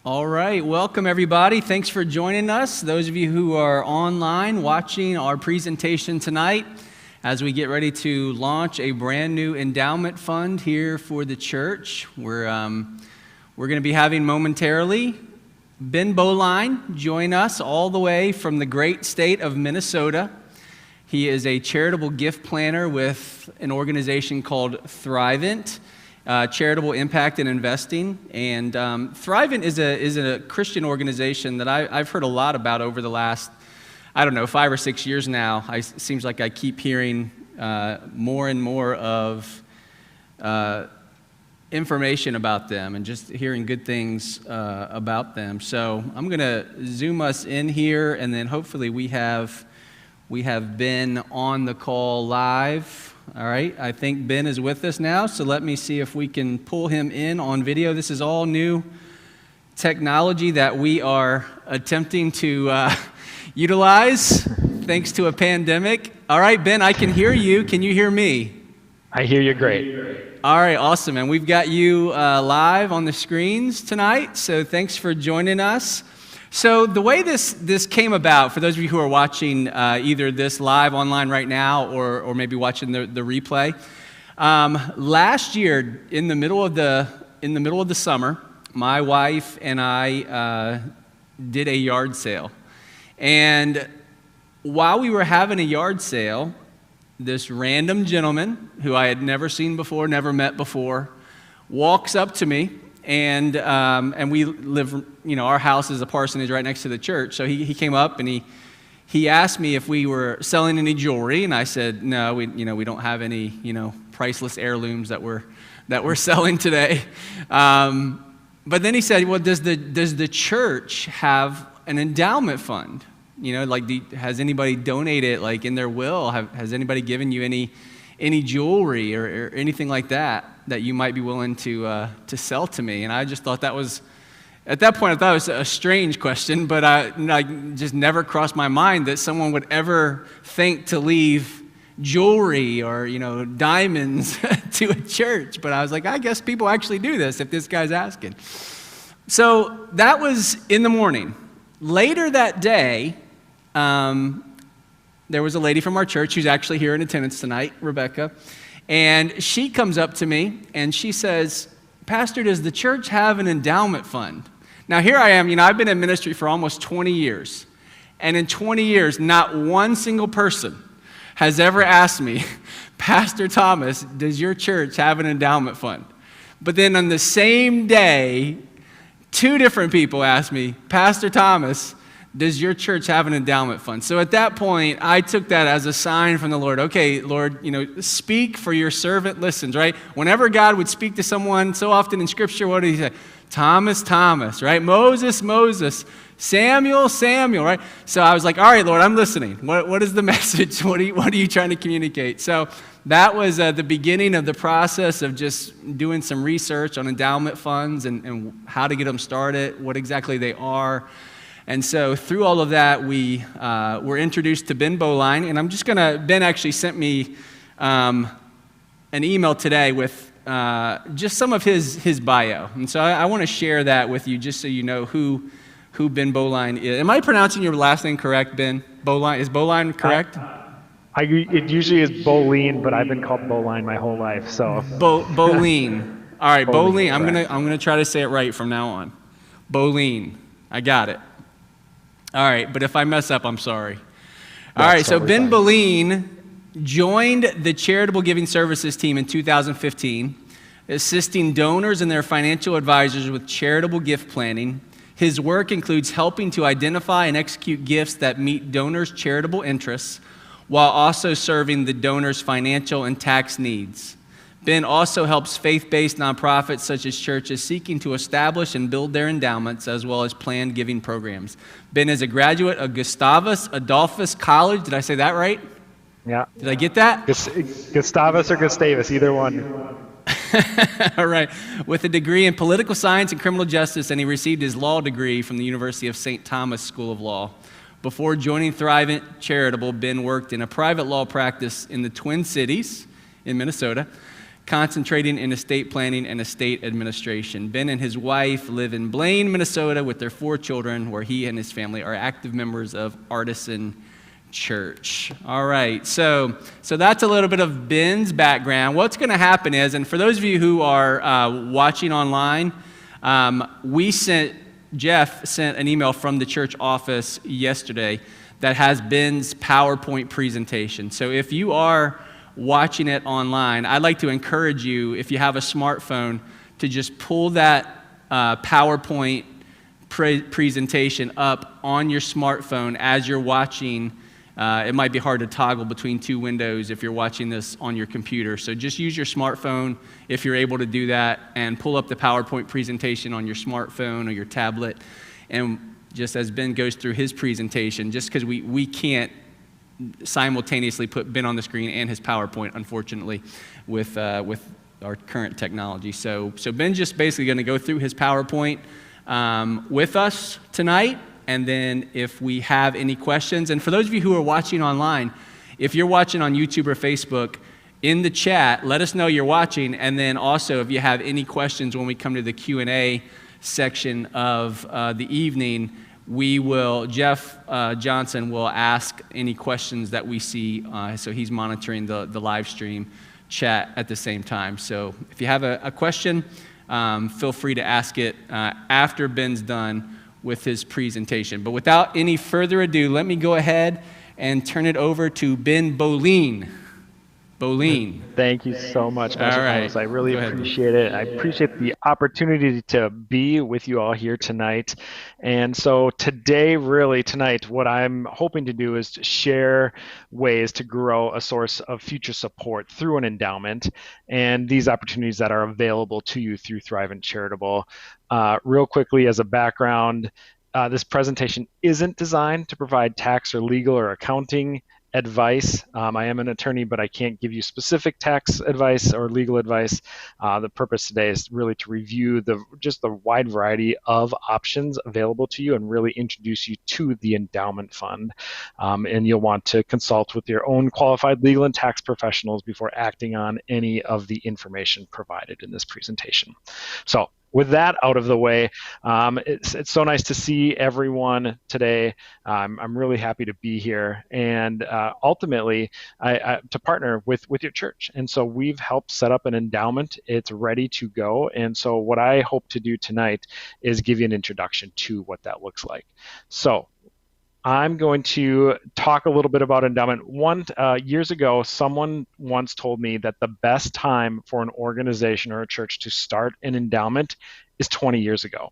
All right, welcome everybody. Thanks for joining us. Those of you who are online watching our presentation tonight as we get ready to launch a brand new endowment fund here for the church. We're going to be having momentarily Ben Boline join us all the way from the great state of Minnesota. He is a charitable gift planner with an organization called Thrivent Charitable Impact Investing. And Thrivent is a Christian organization that I've heard a lot about over the last, 5 or 6 years now. It seems like I keep hearing more and more of information about them and just hearing good things about them. So I'm going to zoom us in here, and then hopefully we have Ben on the call live. All right, I think Ben is with us now, so let me see if we can pull him in on video. This is all new technology that we are attempting to utilize thanks to a pandemic. All right, Ben, I can hear you. Can you hear me? I hear you great. All right, awesome. And we've got you live on the screens tonight, so thanks for joining us. So the way this came about, for those of you who are watching either this live online right now or maybe watching the replay, last year in the middle of the summer, my wife and I did a yard sale, and while we were having a yard sale, this random gentleman who I had never seen before, never met before, walks up to me. And we live, our house is a parsonage right next to the church. So he came up and he asked me if we were selling any jewelry, and I said no, we don't have any priceless heirlooms that we're selling today. But then he said, well, does the church have an endowment fund? Has anybody donated in their will? Has anybody given you any jewelry or anything like that you might be willing to sell to me? And I just thought that was, at that point, I thought it was a strange question, but I just never crossed my mind that someone would ever think to leave jewelry or, diamonds to a church. But I was like, I guess people actually do this if this guy's asking. So that was in the morning. Later that day, there was a lady from our church who's actually here in attendance tonight, Rebecca, and she comes up to me and she says, Pastor, does the church have an endowment fund? Now here I am, I've been in ministry for almost 20 years, and in 20 years, not one single person has ever asked me, Pastor Thomas, does your church have an endowment fund? But then on the same day, 2 different people asked me, Pastor Thomas, does your church have an endowment fund? So at that point, I took that as a sign from the Lord. Okay, Lord, speak, for your servant listens, right? Whenever God would speak to someone, so often in Scripture, what did he say? Thomas, Thomas, right? Moses, Moses, Samuel, Samuel, right? So I was like, all right, Lord, I'm listening. What is the message? What are you trying to communicate? So that was the beginning of the process of just doing some research on endowment funds and how to get them started, what exactly they are. And so through all of that, we were introduced to Ben Boline, and Ben actually sent me an email today with just some of his bio. And so I want to share that with you just so you know who Ben Boline is. Am I pronouncing your last name correct, Ben? Boline? Is Boline correct? It usually is Boline, but I've been called Boline my whole life, so. Boline. All right, Boline. I'm correct. gonna try to say it right from now on. Boline. I got it. All right, but if I mess up, I'm sorry. All right, so Ben Boline joined the Charitable Giving Services team in 2015, assisting donors and their financial advisors with charitable gift planning. His work includes helping to identify and execute gifts that meet donors' charitable interests, while also serving the donors' financial and tax needs. Ben also helps faith-based nonprofits such as churches seeking to establish and build their endowments, as well as planned giving programs. Ben is a graduate of Gustavus Adolphus College. Did I say that right? Yeah. Did I get that? Gustavus or Gustavus, either one. All right. With a degree in political science and criminal justice, and he received his law degree from the University of St. Thomas School of Law. Before joining Thrivent Charitable, Ben worked in a private law practice in the Twin Cities in Minnesota, concentrating in estate planning and estate administration. Ben and his wife live in Blaine, Minnesota with their 4 children, where he and his family are active members of Artisan Church. All right, so that's a little bit of Ben's background. What's going to happen is, and for those of you who are watching online, Jeff sent an email from the church office yesterday that has Ben's PowerPoint presentation. So if you are watching it online, I'd like to encourage you, if you have a smartphone, to just pull that PowerPoint presentation up on your smartphone as you're watching. It might be hard to toggle between 2 windows if you're watching this on your computer. So just use your smartphone if you're able to do that, and pull up the PowerPoint presentation on your smartphone or your tablet. And just as Ben goes through his presentation, just because we can't simultaneously put Ben on the screen and his PowerPoint, unfortunately, with our current technology. So Ben's just basically going to go through his PowerPoint with us tonight, and then if we have any questions, and for those of you who are watching online, if you're watching on YouTube or Facebook, in the chat, let us know you're watching, and then also if you have any questions when we come to the Q&A section of the evening, Jeff Johnson will ask any questions that we see, so he's monitoring the live stream chat at the same time. So if you have a question, feel free to ask it after Ben's done with his presentation. But without any further ado, let me go ahead and turn it over to Ben Boline. Thank you so much, Pastor Carlos. I really Go appreciate it. I appreciate the opportunity to be with you all here tonight. And so tonight, what I'm hoping to do is to share ways to grow a source of future support through an endowment, and these opportunities that are available to you through Thrivent Charitable. Real quickly, as a background, this presentation isn't designed to provide tax or legal or accounting advice. I am an attorney, but I can't give you specific tax advice or legal advice. The purpose today is really to review the wide variety of options available to you and really introduce you to the endowment fund. And you'll want to consult with your own qualified legal and tax professionals before acting on any of the information provided in this presentation. So with that out of the way, it's so nice to see everyone today. I'm really happy to be here, and ultimately to partner with your church. And so we've helped set up an endowment. It's ready to go. And so what I hope to do tonight is give you an introduction to what that looks like. So I'm going to talk a little bit about endowment. Years ago, someone once told me that the best time for an organization or a church to start an endowment is 20 years ago.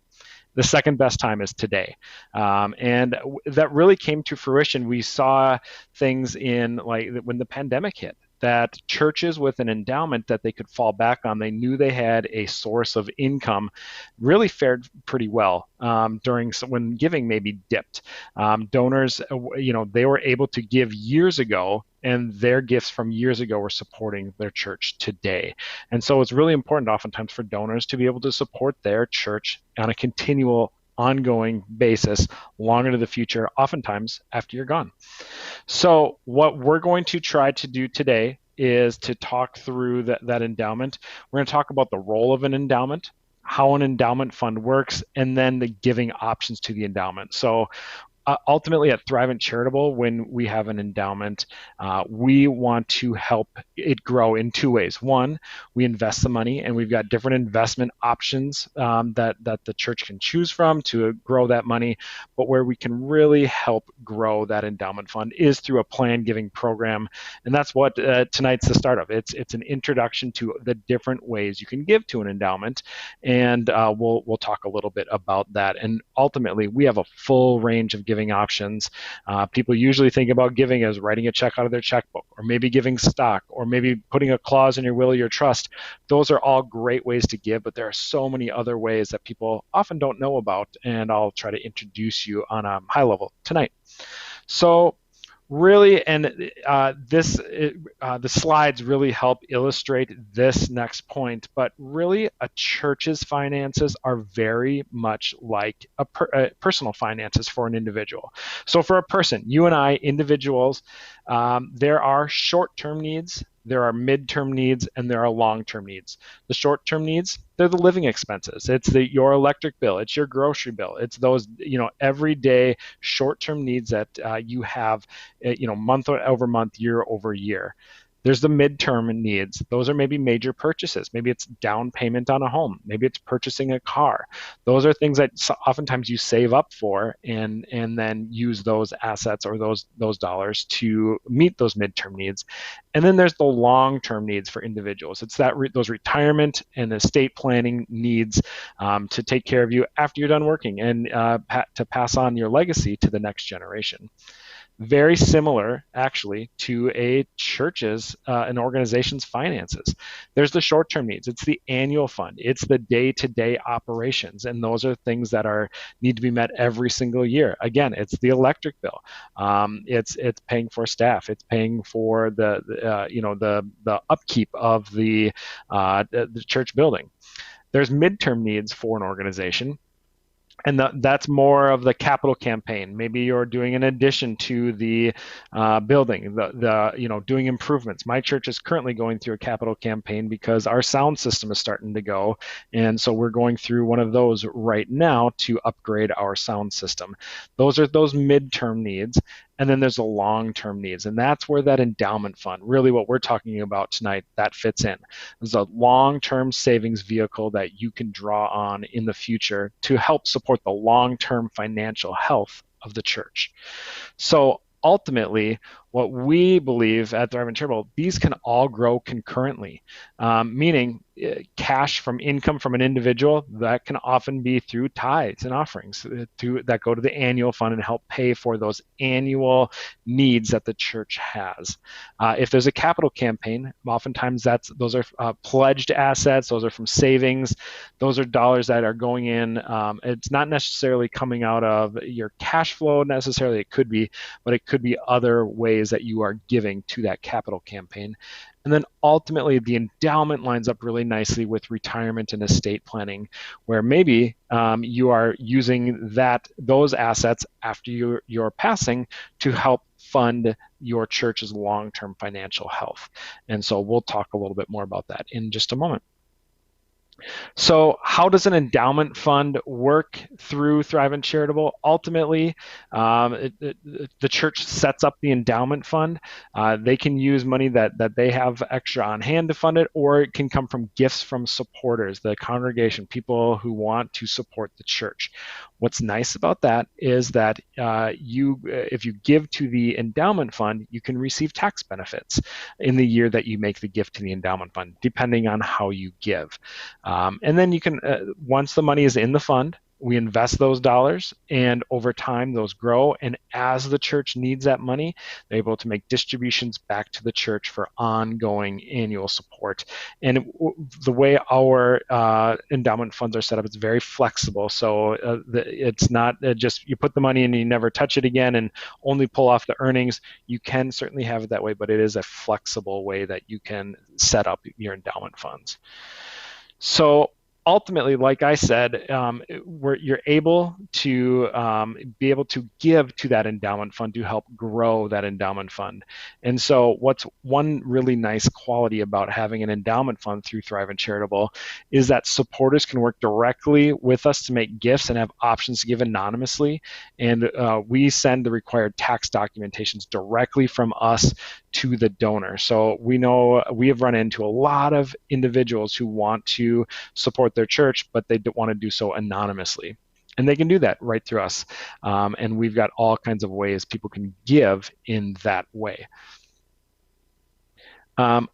The second best time is today. And that really came to fruition. We saw things when the pandemic hit, that churches with an endowment that they could fall back on, they knew they had a source of income, really fared pretty well when giving maybe dipped. Donors, they were able to give years ago, and their gifts from years ago were supporting their church today. And so it's really important oftentimes for donors to be able to support their church on a continual, ongoing basis long into the future, oftentimes after you're gone. So what we're going to try to do today is to talk through that endowment. We're going to talk about the role of an endowment, how an endowment fund works, and then the giving options to the endowment. So ultimately at Thrivent Charitable, when we have an endowment, we want to help it grow in 2 ways. One, we invest the money, and we've got different investment options that the church can choose from to grow that money. But where we can really help grow that endowment fund is through a planned giving program, and that's what tonight's the start of. It's an introduction to the different ways you can give to an endowment, and we'll talk a little bit about that. And ultimately, we have a full range of giving options. People usually think about giving as writing a check out of their checkbook, or maybe giving stock, or maybe putting a clause in your will or your trust. Those are all great ways to give, but there are so many other ways that people often don't know about, and I'll try to introduce you on a high level tonight. So really, and the slides really help illustrate this next point, but really a church's finances are very much like personal finances for an individual. So for a person, you and I, individuals, there are short-term needs there are midterm needs, and there are long-term needs. The short-term needs, they're the living expenses. It's your electric bill, it's your grocery bill, it's those everyday short-term needs that you have month over month, year over year. There's the midterm needs. Those are maybe major purchases. Maybe it's down payment on a home. Maybe it's purchasing a car. Those are things that oftentimes you save up for and then use those assets or those dollars to meet those midterm needs. And then there's the long-term needs for individuals. It's those retirement and estate planning needs to take care of you after you're done working and to pass on your legacy to the next generation. Very similar, actually, to a church's an organization's finances. There's the short-term needs. It's the annual fund. It's the day-to-day operations, and those are things that need to be met every single year. Again, it's the electric bill. It's paying for staff. It's paying for the upkeep of the church building. There's midterm needs for an organization. And that's more of the capital campaign. Maybe you're doing an addition to the building, doing improvements. My church is currently going through a capital campaign because our sound system is starting to go, and so we're going through one of those right now to upgrade our sound system. Those are those midterm needs. And then there's the long-term needs, and that's where that endowment fund, really what we're talking about tonight, that fits in. There's a long-term savings vehicle that you can draw on in the future to help support the long-term financial health of the church. So ultimately, what we believe at Thrivent Charitable, these can all grow concurrently, meaning cash from income from an individual that can often be through tithes and offerings that go to the annual fund and help pay for those annual needs that the church has. If there's a capital campaign, oftentimes those are pledged assets. Those are from savings. Those are dollars that are going in. It's not necessarily coming out of your cash flow necessarily. It could be, but it could be other ways that you are giving to that capital campaign. And then ultimately, the endowment lines up really nicely with retirement and estate planning, where maybe you are using those assets after your passing to help fund your church's long-term financial health. And so we'll talk a little bit more about that in just a moment. So how does an endowment fund work through Thrivent Charitable? Ultimately, the church sets up the endowment fund. They can use money that they have extra on hand to fund it, or it can come from gifts from supporters, the congregation, people who want to support the church. What's nice about that is that if you give to the endowment fund, you can receive tax benefits in the year that you make the gift to the endowment fund, depending on how you give. And then you can, once the money is in the fund, we invest those dollars, and over time those grow. And as the church needs that money, they're able to make distributions back to the church for ongoing annual support. And the way our endowment funds are set up, it's very flexible. So it's not just you put the money in and you never touch it again and only pull off the earnings. You can certainly have it that way, but it is a flexible way that you can set up your endowment funds. So ultimately, like I said, you're able to be able to give to that endowment fund to help grow that endowment fund. And so what's one really nice quality about having an endowment fund through Thrivent Charitable is that supporters can work directly with us to make gifts and have options to give anonymously. And we send the required tax documentations directly from us to the donor. So we know we have run into a lot of individuals who want to support their church, but they don't want to do so anonymously. And they can do that right through us. And we've got all kinds of ways people can give in that way.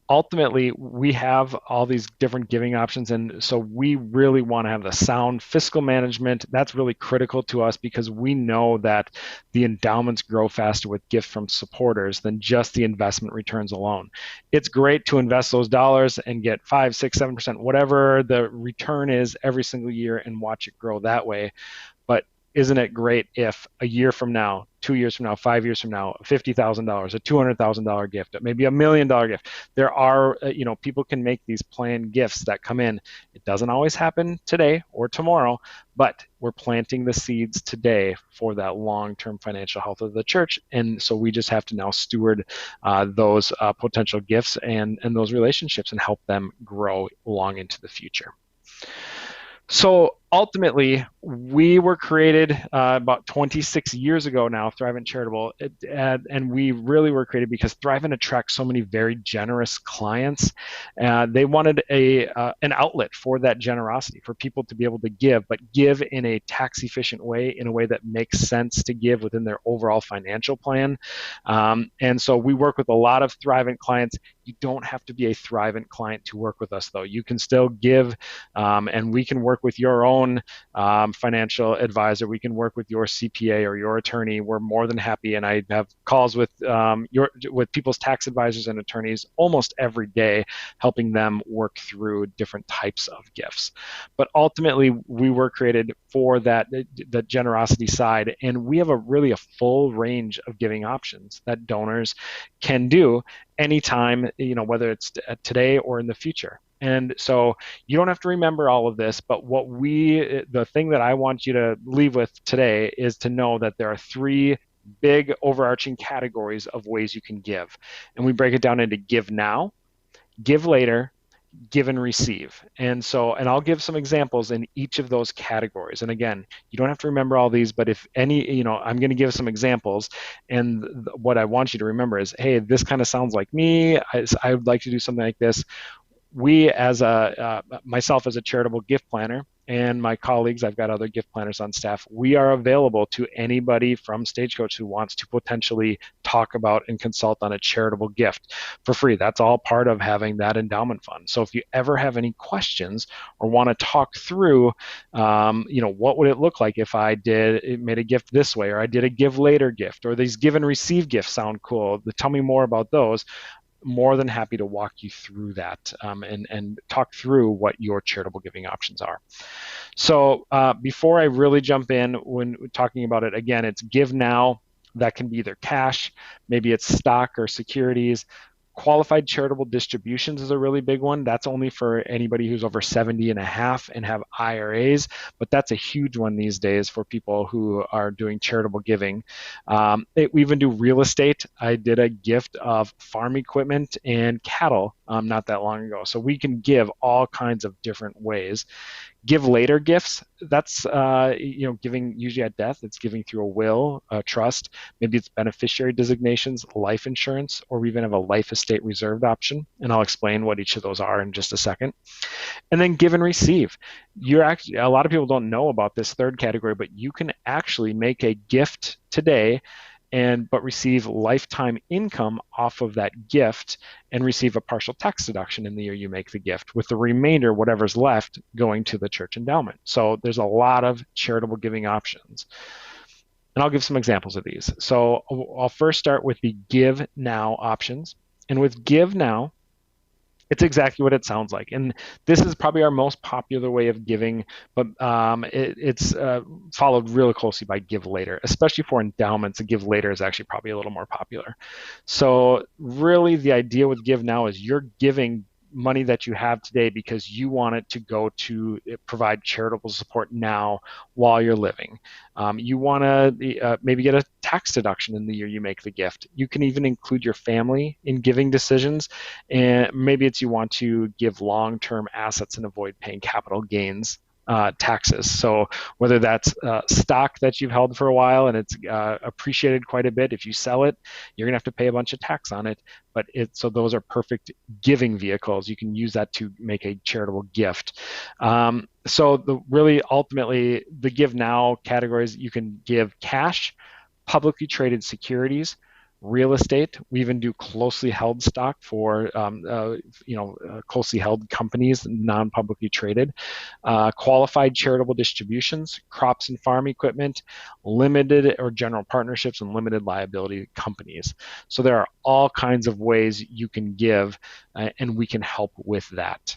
Ultimately, we have all these different giving options, and so we really want to have the sound fiscal management. That's really critical to us because we know that the endowments grow faster with gifts from supporters than just the investment returns alone. It's great to invest those dollars and get 5, 6, 7%, whatever the return is every single year and watch it grow that way. But isn't it great if a year from now, 2 years from now, 5 years from now, $50,000, a $200,000 gift, maybe $1 million gift. There are, people can make these planned gifts that come in. It doesn't always happen today or tomorrow, but we're planting the seeds today for that long-term financial health of the church. And so we just have to now steward those potential gifts and those relationships and help them grow long into the future. So ultimately, we were created about 26 years ago now, Thrivent Charitable, and we really were created because Thrivent attracts so many very generous clients. They wanted an outlet for that generosity, for people to be able to give, but give in a tax-efficient way, in a way that makes sense to give within their overall financial plan. And so we work with a lot of Thrivent clients. You don't have to be a Thrivent client to work with us, though. You can still give, and we can work with your own financial advisor. We can work with your CPA or your attorney. We're more than happy, and I have calls with people's tax advisors and attorneys almost every day, helping them work through different types of gifts. But ultimately, we were created for that generosity side, and we have a full range of giving options that donors can do anytime, whether it's today or in the future. And so you don't have to remember all of this, but the thing that I want you to leave with today is to know that there are 3 big overarching categories of ways you can give. And we break it down into give now, give later, give and receive. And I'll give some examples in each of those categories. And again, you don't have to remember all these, but if any, I'm going to give some examples. And what I want you to remember is, hey, this kind of sounds like me. I would like to do something like this. We, myself as a charitable gift planner, and my colleagues, I've got other gift planners on staff, we are available to anybody from Stagecoach who wants to potentially talk about and consult on a charitable gift for free. That's all part of having that endowment fund. So if you ever have any questions or want to talk through, what would it look like if I made a gift this way, or I did a give later gift, or these give and receive gifts sound cool, tell me more about those. More than happy to walk you through that and talk through what your charitable giving options are. So before I really jump in, when talking about it, again, it's give now. That can be either cash, maybe it's stock or securities. Qualified charitable distributions is a really big one. That's only for anybody who's over 70 and a half and have IRAs, but that's a huge one these days for people who are doing charitable giving. We even do real estate. I did a gift of farm equipment and cattle not that long ago. So we can give all kinds of different ways. Give later gifts, that's giving usually at death. It's giving through a will, a trust. Maybe it's beneficiary designations, life insurance, or we even have a life estate reserved option. And I'll explain what each of those are in just a second. And then give and receive. A lot of people don't know about this third category, but you can actually make a gift today but receive lifetime income off of that gift and receive a partial tax deduction in the year you make the gift, with the remainder, whatever's left, going to the church endowment. So there's a lot of charitable giving options. And I'll give some examples of these. So I'll first start with the give now options. And with give now, it's exactly what it sounds like. And this is probably our most popular way of giving, but it's followed really closely by give later, especially for endowments. A give later is actually probably a little more popular. So really the idea with give now is you're giving money that you have today because you want it to go to provide charitable support now while you're living. You want to maybe get a tax deduction in the year you make the gift. You can even include your family in giving decisions, and maybe it's you want to give long-term assets and avoid paying capital gains taxes. So whether that's stock that you've held for a while and it's appreciated quite a bit, if you sell it, you're going to have to pay a bunch of tax on it. But so those are perfect giving vehicles. You can use that to make a charitable gift. So really ultimately the give now categories, you can give cash, publicly traded securities, real estate. We even do closely held stock for closely held companies, non-publicly traded, qualified charitable distributions, crops and farm equipment, limited or general partnerships, and limited liability companies. So there are all kinds of ways you can give, and we can help with that.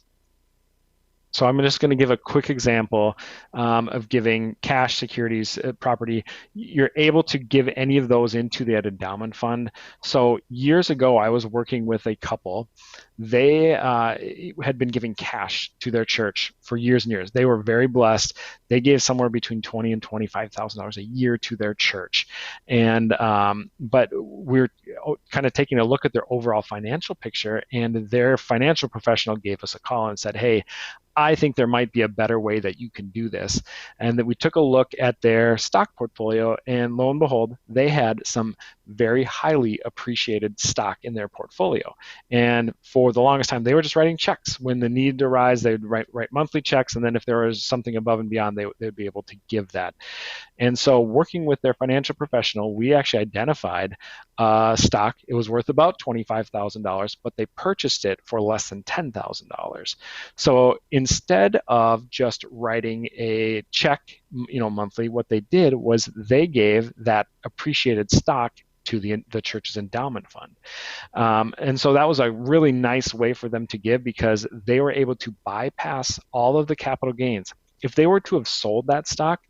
So I'm just going to give a quick example of giving cash, securities, property. You're able to give any of those into that endowment fund. So years ago, I was working with a couple. They had been giving cash to their church for years and years. They were very blessed. They gave somewhere between $20,000 and $25,000 a year to their church, and but we're kind of taking a look at their overall financial picture, and their financial professional gave us a call and said, "Hey, I think there might be a better way that you can do this." And that we took a look at their stock portfolio, and lo and behold, they had some very highly appreciated stock in their portfolio. And for the longest time, they were just writing checks. When the need arose, they would write monthly checks. And then if there was something above and beyond, they'd be able to give that. And so, working with their financial professional, we actually identified stock. It was worth about $25,000, but they purchased it for less than $10,000. So instead of just writing a check, monthly, what they did was they gave that appreciated stock to the church's endowment fund. And so that was a really nice way for them to give, because they were able to bypass all of the capital gains. If they were to have sold that stock,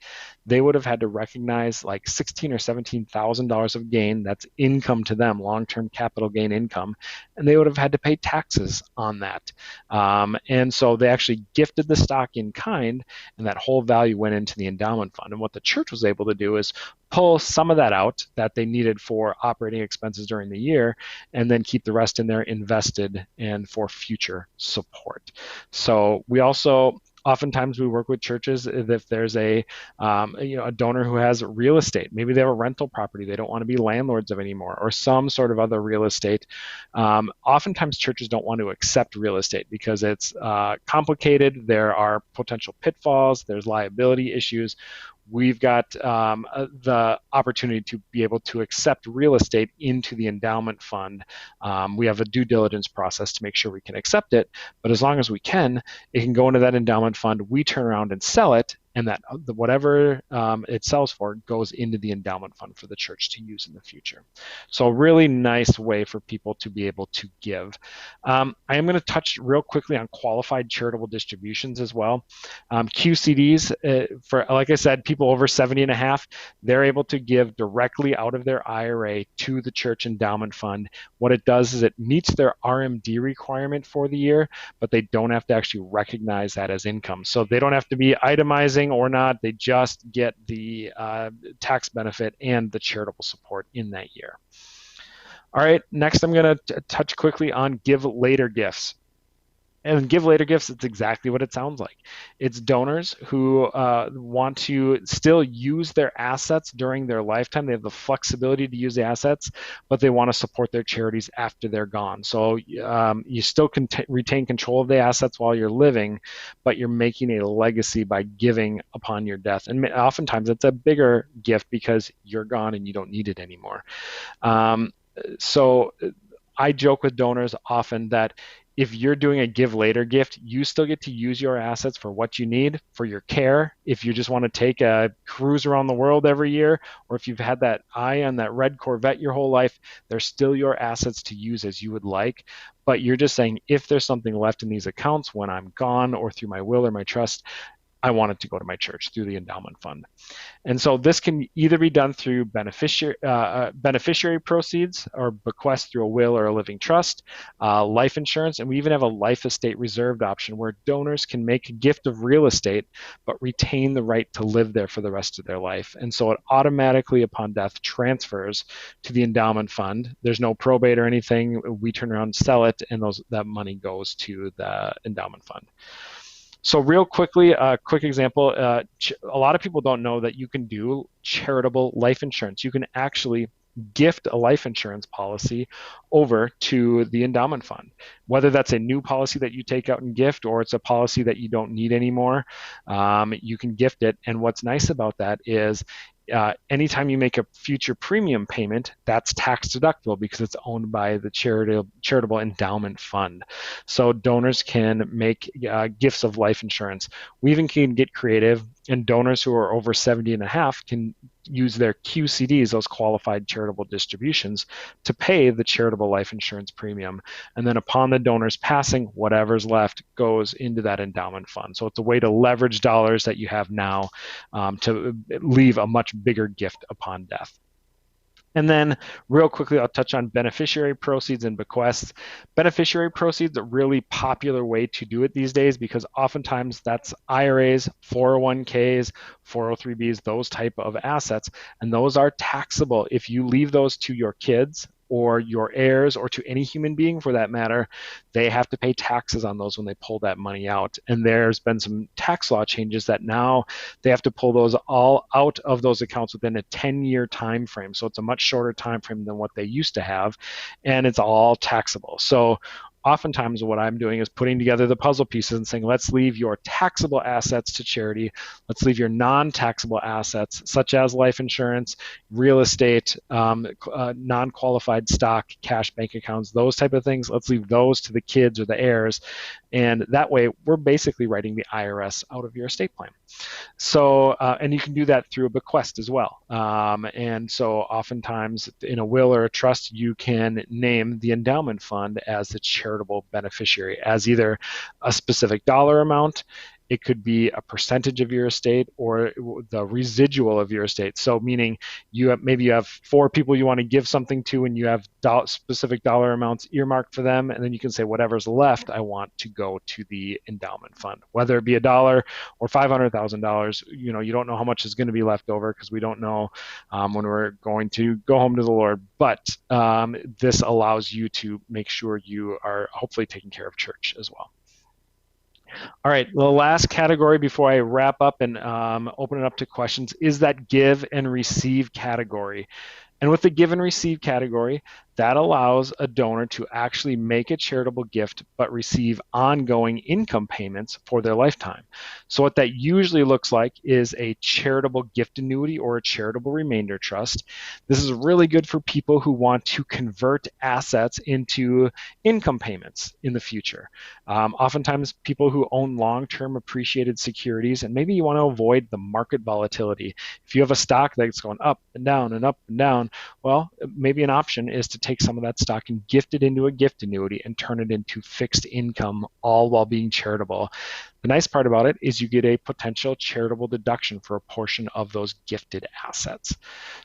they would have had to recognize like $16,000 or $17,000 of gain. That's income to them, long-term capital gain income, and they would have had to pay taxes on that. And so they actually gifted the stock in kind, and that whole value went into the endowment fund. And what the church was able to do is pull some of that out that they needed for operating expenses during the year, and then keep the rest in there invested and for future support. So we also oftentimes we work with churches if there's a donor who has real estate. Maybe they have a rental property they don't want to be landlords of anymore, or some sort of other real estate. Oftentimes churches don't want to accept real estate because it's complicated. There are potential pitfalls. There's liability issues. We've got the opportunity to be able to accept real estate into the endowment fund. We have a due diligence process to make sure we can accept it, but as long as we can, it can go into that endowment fund. We turn around and sell it, and that whatever it sells for goes into the endowment fund for the church to use in the future. So a really nice way for people to be able to give. I am going to touch real quickly on qualified charitable distributions as well. QCDs, for like I said, people over 70 and a half, they're able to give directly out of their IRA to the church endowment fund. What it does is it meets their RMD requirement for the year, but they don't have to actually recognize that as income. So they don't have to be itemizing or not. They just get the tax benefit and the charitable support in that year. All right, next I'm going to touch quickly on give later gifts. And give later gifts, it's exactly what it sounds like. It's donors who want to still use their assets during their lifetime. They have the flexibility to use the assets, but they want to support their charities after they're gone. So you still can retain control of the assets while you're living, but you're making a legacy by giving upon your death. And oftentimes it's a bigger gift because you're gone and you don't need it anymore. So I joke with donors often that if you're doing a give later gift, you still get to use your assets for what you need, for your care. If you just want to take a cruise around the world every year, or if you've had that eye on that red Corvette your whole life, they're still your assets to use as you would like. But you're just saying, if there's something left in these accounts when I'm gone, or through my will or my trust, I want it to go to my church through the endowment fund. And so this can either be done through beneficiary proceeds, or bequest through a will or a living trust, life insurance, and we even have a life estate reserved option where donors can make a gift of real estate but retain the right to live there for the rest of their life. And so it automatically, upon death, transfers to the endowment fund. There's no probate or anything. We turn around and sell it, and that money goes to the endowment fund. So real quickly, a quick example, a lot of people don't know that you can do charitable life insurance. You can actually gift a life insurance policy over to the endowment fund, whether that's a new policy that you take out and gift, or it's a policy that you don't need anymore. You can gift it. And what's nice about that is anytime you make a future premium payment, that's tax deductible because it's owned by the charitable endowment fund. So donors can make gifts of life insurance. We even can get creative, and donors who are over 70 and a half can use their QCDs, those qualified charitable distributions, to pay the charitable life insurance premium. And then upon the donor's passing, whatever's left goes into that endowment fund. So it's a way to leverage dollars that you have now to leave a much bigger gift upon death. And then real quickly, I'll touch on beneficiary proceeds and bequests. Beneficiary proceeds are a really popular way to do it these days because oftentimes that's IRAs, 401ks, 403bs, those type of assets. And those are taxable. If you leave those to your kids or your heirs or to any human being for that matter, they have to pay taxes on those when they pull that money out. And there's been some tax law changes that now they have to pull those all out of those accounts within a 10-year time frame. So it's a much shorter time frame than what they used to have, and it's all taxable. So oftentimes what I'm doing is putting together the puzzle pieces and saying, let's leave your taxable assets to charity. Let's leave your non-taxable assets, such as life insurance, real estate, non-qualified stock, cash bank accounts, those type of things. Let's leave those to the kids or the heirs. And that way, we're basically writing the IRS out of your estate plan. So, and you can do that through a bequest as well. And so oftentimes in a will or a trust, you can name the endowment fund as the charitable beneficiary as either a specific dollar amount. It could be a percentage of your estate or the residual of your estate. So meaning maybe you have 4 people you want to give something to and you have specific dollar amounts earmarked for them. And then you can say whatever's left, I want to go to the endowment fund, whether it be $1 or $500,000. You don't know how much is going to be left over because we don't know when we're going to go home to the Lord. But this allows you to make sure you are hopefully taking care of church as well. All right, the last category before I wrap up and open it up to questions is that give and receive category. And with the give and receive category, that allows a donor to actually make a charitable gift but receive ongoing income payments for their lifetime. So what that usually looks like is a charitable gift annuity or a charitable remainder trust. This is really good for people who want to convert assets into income payments in the future. Oftentimes people who own long-term appreciated securities, and maybe you want to avoid the market volatility. If you have a stock that's going up and down and up and down, well, maybe an option is to take some of that stock and gift it into a gift annuity and turn it into fixed income, all while being charitable. The nice part about it is you get a potential charitable deduction for a portion of those gifted assets.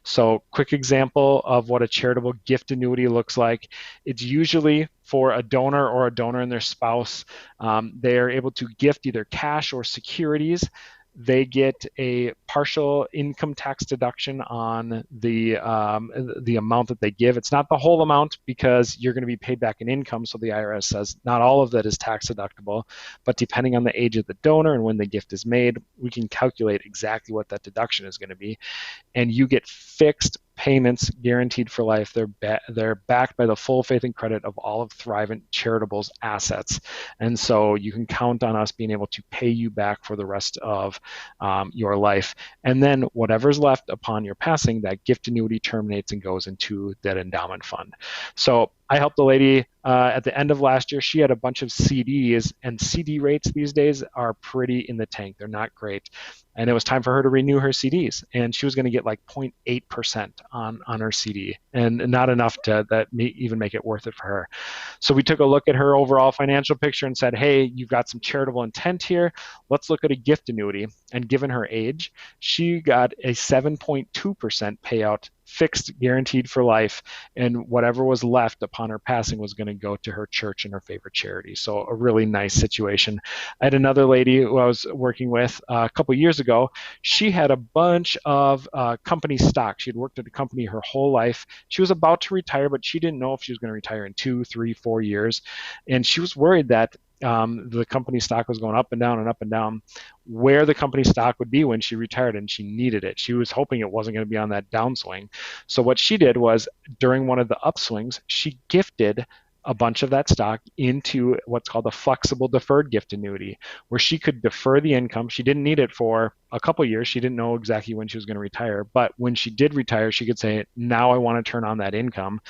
So quick example of what a charitable gift annuity looks like. It's usually for a donor or a donor and their spouse. They are able to gift either cash or securities. They get a partial income tax deduction on the amount that they give. It's not the whole amount because you're going to be paid back in income. So the IRS says not all of that is tax deductible, but depending on the age of the donor and when the gift is made, we can calculate exactly what that deduction is going to be. And you get fixed payments guaranteed for life. They're backed by the full faith and credit of all of Thrivent Charitable's assets. And so you can count on us being able to pay you back for the rest of your life. And then whatever's left upon your passing, that gift annuity terminates and goes into that endowment fund. So I helped a lady at the end of last year. She had a bunch of CDs, and CD rates these days are pretty in the tank. They're not great. And it was time for her to renew her CDs. And she was going to get like 0.8% on her CD, and not enough to even make it worth it for her. So we took a look at her overall financial picture and said, hey, you've got some charitable intent here. Let's look at a gift annuity. And given her age, she got a 7.2% payout, fixed, guaranteed for life, and whatever was left upon her passing was going to go to her church and her favorite charity. So a really nice situation. I had another lady who I was working with a couple years ago. She had a bunch of company stock. She had worked at a company her whole life. She was about to retire, but she didn't know if she was going to retire in 2, 3, 4 years. And she was worried that the company stock was going up and down and up and down, where the company stock would be when she retired, and she needed it. She was hoping it wasn't going to be on that downswing. So what she did was, during one of the upswings, she gifted a bunch of that stock into what's called a flexible deferred gift annuity, where she could defer the income. She didn't need it for a couple of years. She didn't know exactly when she was going to retire. But when she did retire, she could say, now I want to turn on that income.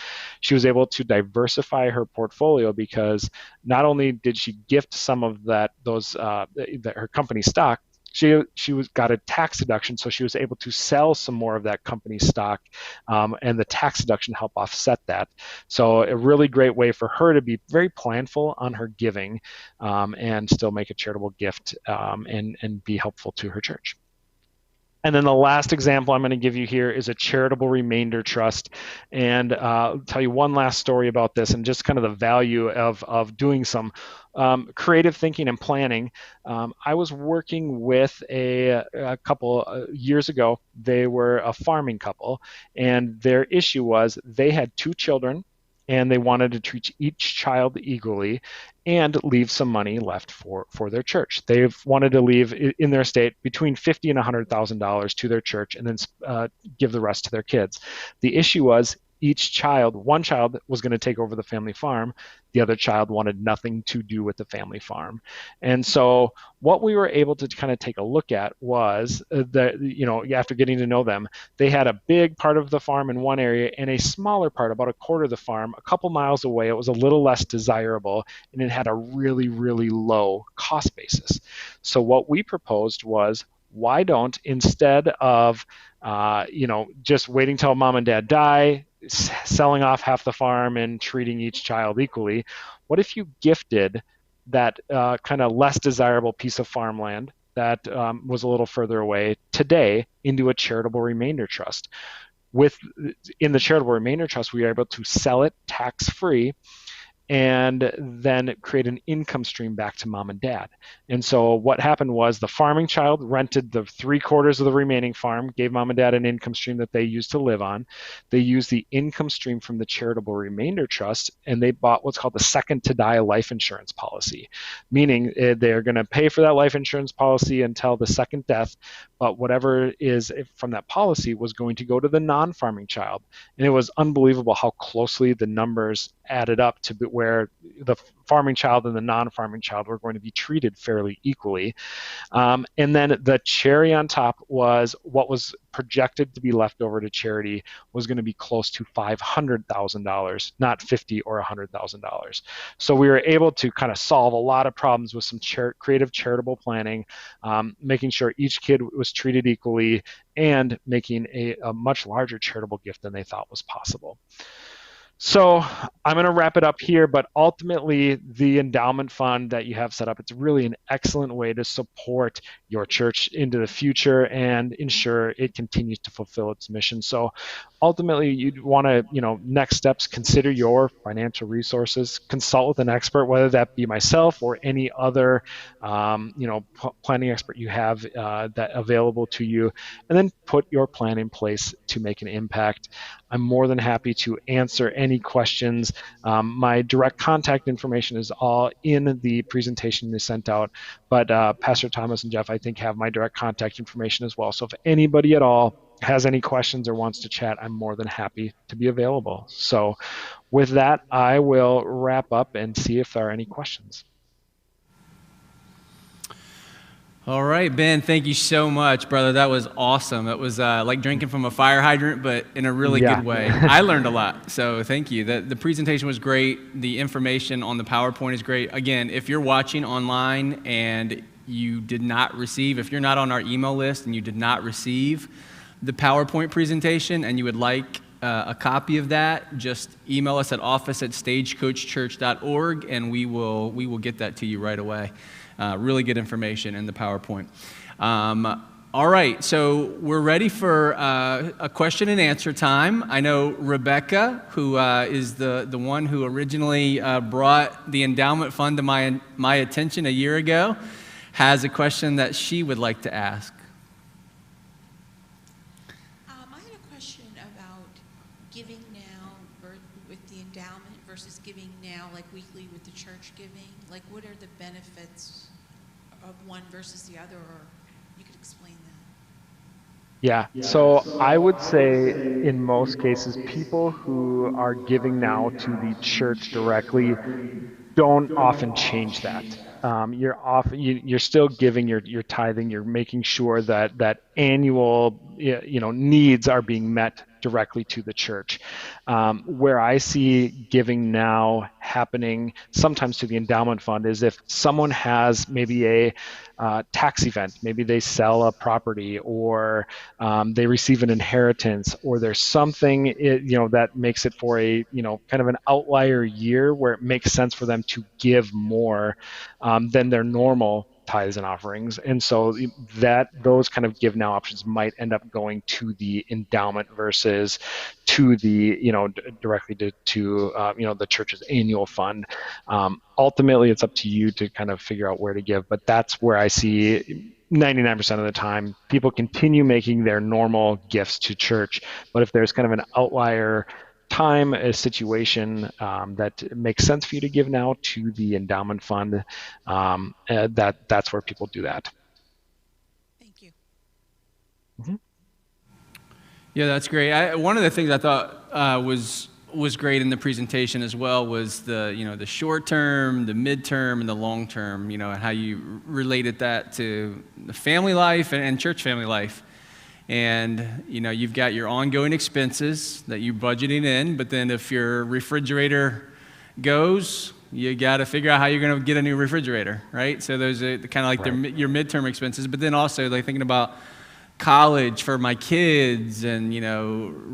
She was able to diversify her portfolio because not only did she gift some of her company stock, she was got a tax deduction, so she was able to sell some more of that company stock, and the tax deduction helped offset that. So a really great way for her to be very planful on her giving, and still make a charitable gift, and be helpful to her church. And then the last example I'm going to give you here is a charitable remainder trust. And I'll tell you one last story about this and just kind of the value of doing some creative thinking and planning. I was working with a couple years ago. They were a farming couple, and their issue was they had two children, and they wanted to treat each child equally and leave some money left for their church. They've wanted to leave in their estate between $50,000 and $100,000 to their church, and then give the rest to their kids. The issue was one child was going to take over the family farm. The other child wanted nothing to do with the family farm. And so what we were able to kind of take a look at was after getting to know them, they had a big part of the farm in one area and a smaller part, about a quarter of the farm, a couple miles away. It was a little less desirable, and it had a really, really low cost basis. So what we proposed was, why don't, instead of just waiting till mom and dad die, selling off half the farm and treating each child equally, what if you gifted that kind of less desirable piece of farmland that was a little further away today into a charitable remainder trust? In the charitable remainder trust, we are able to sell it tax-free and then create an income stream back to mom and dad. And so what happened was, the farming child rented the 3/4 of the remaining farm, gave mom and dad an income stream that they used to live on. They used the income stream from the charitable remainder trust, and they bought what's called the second to die life insurance policy, meaning they're going to pay for that life insurance policy until the second death, but whatever is from that policy was going to go to the non-farming child. And it was unbelievable how closely the numbers added up to where the farming child and the non-farming child were going to be treated fairly equally. And then the cherry on top was, what was projected to be left over to charity was going to be close to $500,000, not $50,000 or $100,000. So we were able to kind of solve a lot of problems with some creative charitable planning, making sure each kid was treated equally, and making a much larger charitable gift than they thought was possible. So I'm going to wrap it up here, but ultimately the endowment fund that you have set up, it's really an excellent way to support your church into the future and ensure it continues to fulfill its mission. So ultimately you'd want to, next steps, consider your financial resources, consult with an expert, whether that be myself or any other, planning expert you have that available to you, and then put your plan in place to make an impact. I'm more than happy to answer any questions. My direct contact information is all in the presentation they sent out, but Pastor Thomas and Jeff, I think, have my direct contact information as well. So if anybody at all has any questions or wants to chat, I'm more than happy to be available. So with that, I will wrap up and see if there are any questions. All right, Ben, thank you so much, brother. That was awesome. It was like drinking from a fire hydrant, but in a really good way. I learned a lot, so thank you. The presentation was great. The information on the PowerPoint is great. Again, if you're watching online and you did not receive, if you're not on our email list and you did not receive the PowerPoint presentation and you would like a copy of that, just email us at office@stagecoachchurch.org, and we will get that to you right away. Really good information in the PowerPoint. All right, so we're ready for a question and answer time. I know Rebecca, who is the one who originally brought the endowment fund to my attention a year ago, has a question that she would like to ask. I had a question about giving now with the endowment versus giving now, like weekly with the church giving. Like, what are the benefits of one versus the other, or you could explain that? Yeah, so I would say in most cases, people who are giving now to the church directly don't often change that. You're still giving your tithing. You're making sure that annual needs are being met directly to the church. Where I see giving now happening sometimes to the endowment fund is if someone has maybe a tax event, maybe they sell a property, or they receive an inheritance, or there's something that makes it for a kind of an outlier year where it makes sense for them to give more than their normal tithes and offerings. And so that those kind of give now options might end up going to the endowment versus to the directly to the church's annual fund. Ultimately, it's up to you to kind of figure out where to give, but that's where I see 99% of the time people continue making their normal gifts to church. But if there's kind of an outlier time, a situation that makes sense for you to give now to the endowment fund, that's where people do that. Thank you. Mm-hmm. Yeah, that's great. One of the things I thought was great in the presentation as well was the short term, the midterm, and the long term. And how you related that to the family life and church family life. And you've got your ongoing expenses that you're budgeting in, but then if your refrigerator goes, you got to figure out how you're going to get a new refrigerator, right? So those are kind of like your midterm expenses, but then also like thinking about college for my kids and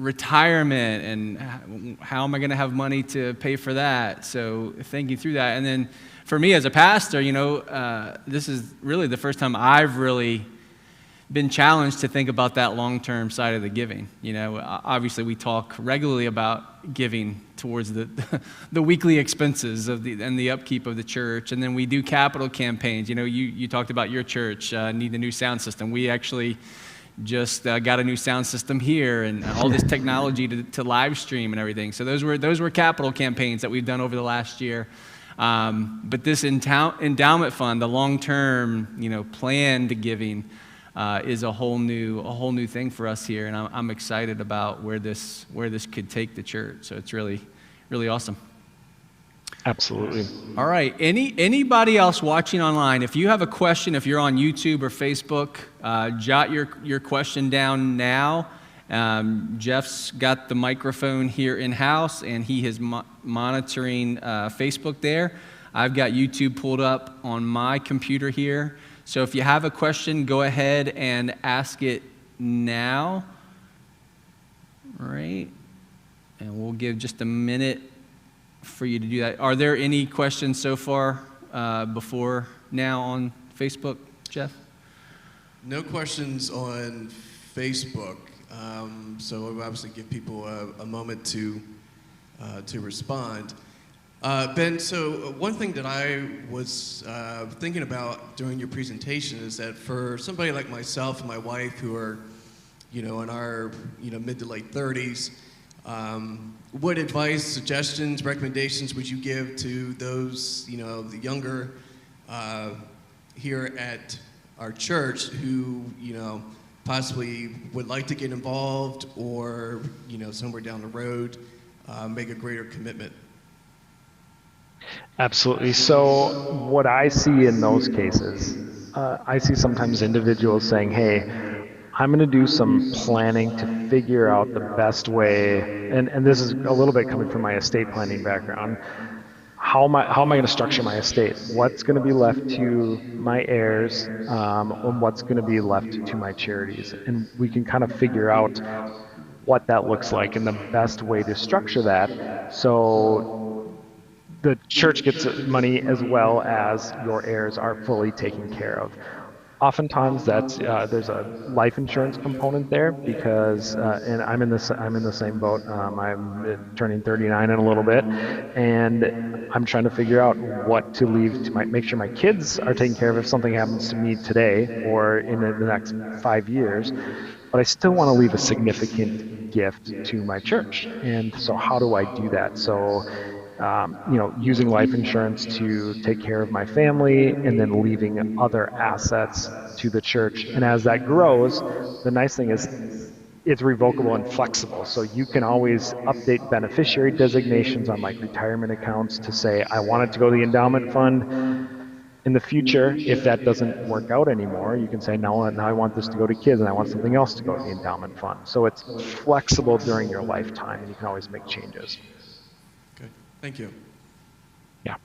retirement and how am I going to have money to pay for that. So thinking through that, and then for me as a pastor, this is really the first time I've really been challenged to think about that long-term side of the giving. Obviously we talk regularly about giving towards the weekly expenses and the upkeep of the church, and then we do capital campaigns. You talked about your church need a new sound system. We actually just got a new sound system here and all this technology to live stream and everything. So those were capital campaigns that we've done over the last year. But this endowment fund, the long-term planned giving, is a whole new thing for us here, and I'm excited about where this could take the church. So it's really, really awesome. Absolutely. All right. Anybody else watching online? If you have a question, if you're on YouTube or Facebook, jot your question down now. Jeff's got the microphone here in house, and he is monitoring Facebook there. I've got YouTube pulled up on my computer here. So if you have a question, go ahead and ask it now. All right. And we'll give just a minute for you to do that. Are there any questions so far before now on Facebook, Jeff? No questions on Facebook. So we'll obviously give people a moment to respond. Ben, so one thing that I was thinking about during your presentation is that for somebody like myself and my wife who are, in our, mid to late 30s, what advice, suggestions, recommendations would you give to those, the younger here at our church who, possibly would like to get involved or, somewhere down the road, make a greater commitment? Absolutely. So what I see in those cases, I see sometimes individuals saying, hey, I'm going to do some planning to figure out the best way, and this is a little bit coming from my estate planning background. How am I going to structure my estate? What's going to be left to my heirs, and what's going to be left to my charities? And we can kind of figure out what that looks like and the best way to structure that so the church gets money as well as your heirs are fully taken care of. Oftentimes, that's there's a life insurance component there because, and I'm in the same boat. I'm turning 39 in a little bit, and I'm trying to figure out what to leave to make sure my kids are taken care of if something happens to me today or in the next 5 years. But I still want to leave a significant gift to my church, and so how do I do that? So using life insurance to take care of my family and then leaving other assets to the church. And as that grows, the nice thing is it's revocable and flexible. So you can always update beneficiary designations on like retirement accounts to say, I want it to go to the endowment fund. In the future, if that doesn't work out anymore, you can say, now I want this to go to kids and I want something else to go to the endowment fund. So it's flexible during your lifetime and you can always make changes. Okay, thank you. Yeah.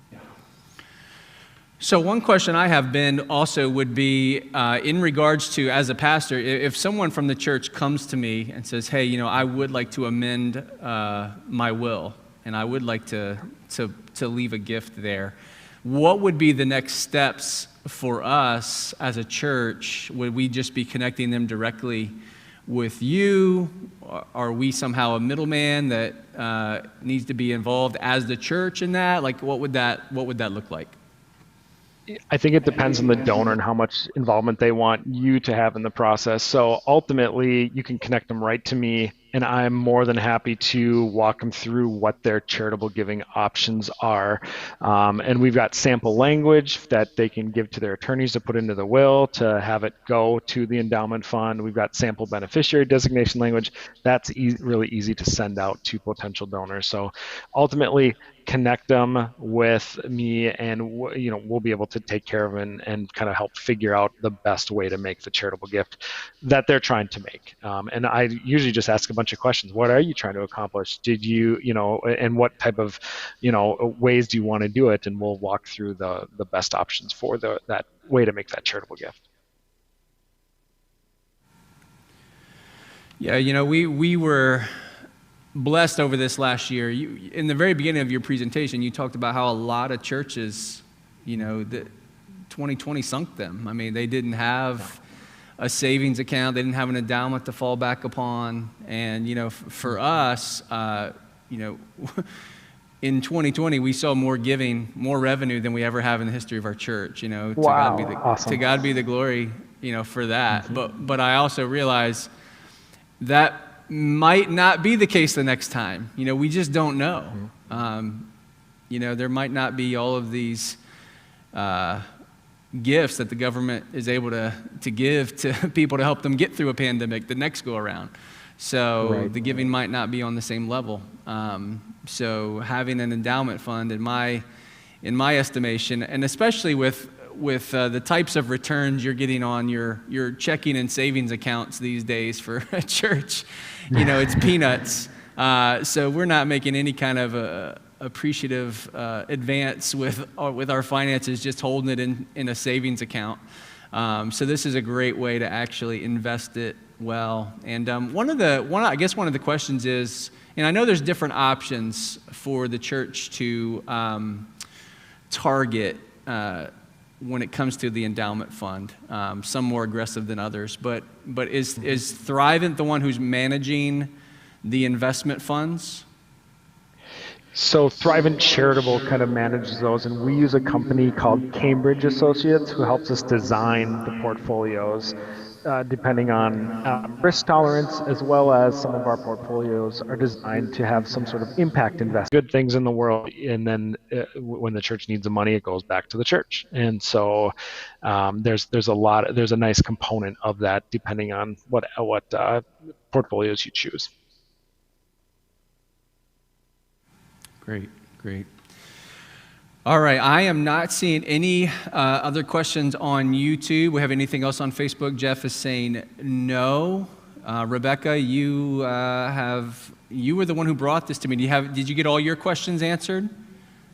So one question I have, Ben, also would be in regards to, as a pastor, if someone from the church comes to me and says, hey, I would like to amend my will and I would like to leave a gift there, what would be the next steps for us as a church? Would we just be connecting them directly with you? Are we somehow a middleman that needs to be involved as the church in that? Like, what would that look like? I think it depends on the donor and how much involvement they want you to have in the process. So ultimately, you can connect them right to me, and I'm more than happy to walk them through what their charitable giving options are. And we've got sample language that they can give to their attorneys to put into the will to have it go to the endowment fund. We've got sample beneficiary designation language. That's really easy to send out to potential donors. So ultimately, connect them with me, and we'll be able to take care of them and kind of help figure out the best way to make the charitable gift that they're trying to make. And I usually just ask a bunch of questions. What are you trying to accomplish? Did you, and what type of, ways do you want to do it? And we'll walk through the best options for that way to make that charitable gift. Yeah, we were blessed over this last year. In the very beginning of your presentation, you talked about how a lot of churches, that 2020 sunk them. I mean, they didn't have a savings account. They didn't have an endowment to fall back upon. And, for us, in 2020, we saw more giving, more revenue than we ever have in the history of our church. Wow. Awesome. To God be the glory, for that. Mm-hmm. But I also realize that might not be the case the next time. We just don't know. Mm-hmm. There might not be all of these gifts that the government is able to give to people to help them get through a pandemic the next go around. So the giving might not be on the same level. So having an endowment fund, in my estimation, and especially with the types of returns you're getting on your checking and savings accounts these days for a church, it's peanuts. So we're not making any kind of appreciative advance with our finances, just holding it in a savings account. So this is a great way to actually invest it well. And one of the questions is, and I know there's different options for the church to target when it comes to the endowment fund, some more aggressive than others. But is Thrivent the one who's managing the investment funds? So Thrivent Charitable kind of manages those, and we use a company called Cambridge Associates who helps us design the portfolios depending on risk tolerance, as well as some of our portfolios are designed to have some sort of impact investment, good things in the world, and then when the church needs the money, it goes back to the church. And so there's a nice component of that depending on what portfolios you choose. Great. All right, I am not seeing any other questions on YouTube. We have anything else on Facebook? Jeff is saying no. Rebecca, you were the one who brought this to me. Did you get all your questions answered?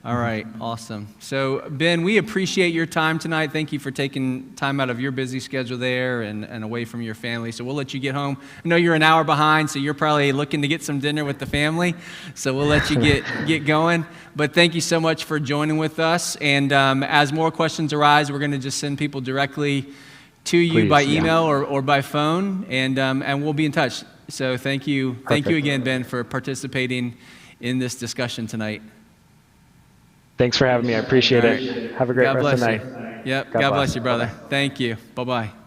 All right, awesome. So Ben, we appreciate your time tonight. Thank you for taking time out of your busy schedule there and away from your family. So we'll let you get home. I know you're an hour behind, so you're probably looking to get some dinner with the family. So we'll let you get going. But thank you so much for joining with us. And as more questions arise, we're going to just send people directly to you by email or by phone, and we'll be in touch. So thank you. Perfect. Thank you again, Ben, for participating in this discussion tonight. Thanks for having me. I appreciate it. Have a great rest of the night. Yep. God bless you, brother. Thank you. Bye-bye.